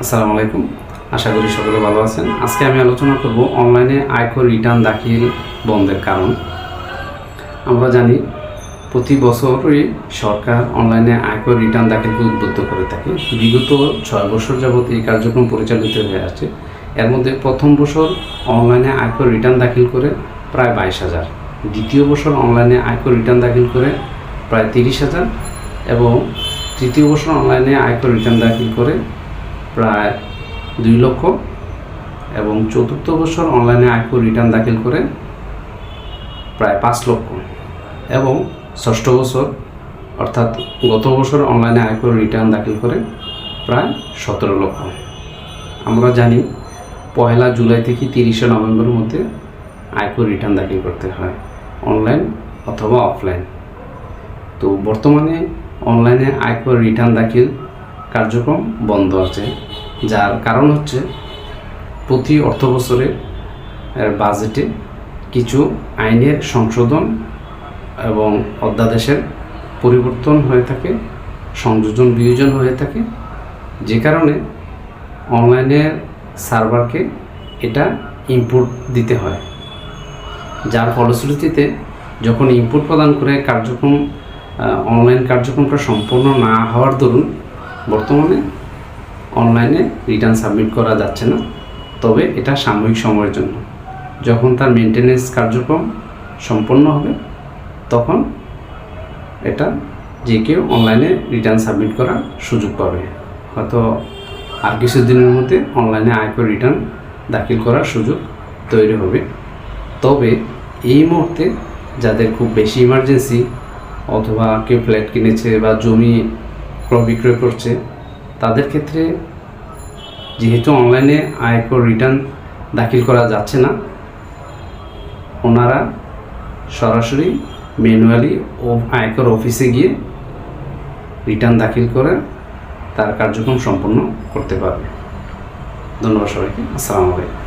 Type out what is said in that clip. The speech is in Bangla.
আসসালামু আলাইকুম। আশা করি সকলে ভালো আছেন। আজকে আমি আলোচনা করব অনলাইনে আয়কর রিটার্ন দাখিল বন্ধের কারণ। আমরা জানি প্রতি বছরই সরকার অনলাইনে আয়কর রিটার্ন দাখিলকে উদ্বুদ্ধ করে থাকে। বিগত 6 বছর যাবত এই কার্যক্রম পরিচালিত হয়ে আসছে। এর মধ্যে প্রথম বছর অনলাইনে আয়কর রিটার্ন দাখিল করে প্রায় 22,000, দ্বিতীয় বছর অনলাইনে আয়কর রিটার্ন দাখিল করে প্রায় 30,000 এবং তৃতীয় বছর অনলাইনে আয়কর রিটার্ন দাখিল করে প্রায় 2 লক্ষ এবং চতুর্থ বছর অনলাইনে আয়কর রিটার্ন দাখিল করে প্রায় 5 লক্ষ এবং ষষ্ঠ বছর অর্থাৎ গত বছর অনলাইনে আয়কর রিটার্ন দাখিল করে প্রায় 17 লক্ষ। আমরা জানি 1 জুলাই থেকে 30 নভেম্বরের মধ্যে আয়কর রিটার্ন দাখিল করতে হয়, অনলাইন অথবা অফলাইন। তো বর্তমানে অনলাইনে আয়কর রিটার্ন দাখিল কার্যক্রম বন্ধ আছে, যার কারণ হচ্ছে প্রতি অর্থ বছরে বাজেটে কিছু আইনের সংশোধন এবং অধ্যাদেশের পরিবর্তন হয়ে থাকে, সংযোজন বিয়োজন হয়ে থাকে, যে কারণে অনলাইনের সার্ভারকে এটা ইনপুট দিতে হয়। যার ফলশ্রুতিতে যখন ইনপুট প্রদান করে কার্যক্রম অনলাইন কার্যক্রমটা সম্পূর্ণ না হওয়ার দরুন বর্তমানে অনলাইনে রিটার্ন সাবমিট করা যাচ্ছে না। তবে এটা সাময়িক সময়ের জন্য, যখন তার মেনটেন্যান্স কার্যক্রম সম্পন্ন হবে তখন এটা যে কেউ অনলাইনে রিটার্ন সাবমিট করার সুযোগ পাবে। হয়তো আর কিছুদিনের মধ্যে অনলাইনে আয়কর রিটার্ন দাখিল করার সুযোগ তৈরি হবে। তবে এই মুহূর্তে যাদের খুব বেশি ইমার্জেন্সি অথবা কেউ ফ্ল্যাট কিনেছে বা জমি ক্রয় বিক্রয় করছে, তাদের ক্ষেত্রে যেহেতু অনলাইনে আয়কর রিটার্ন দাখিল করা যাচ্ছে না, ওনারা সরাসরি ম্যানুয়ালি আয়কর অফিসে গিয়ে রিটার্ন দাখিল করে তার কার্যক্রম সম্পন্ন করতে পারবে। ধন্যবাদ সবাইকে। আসসালামু আলাইকুম।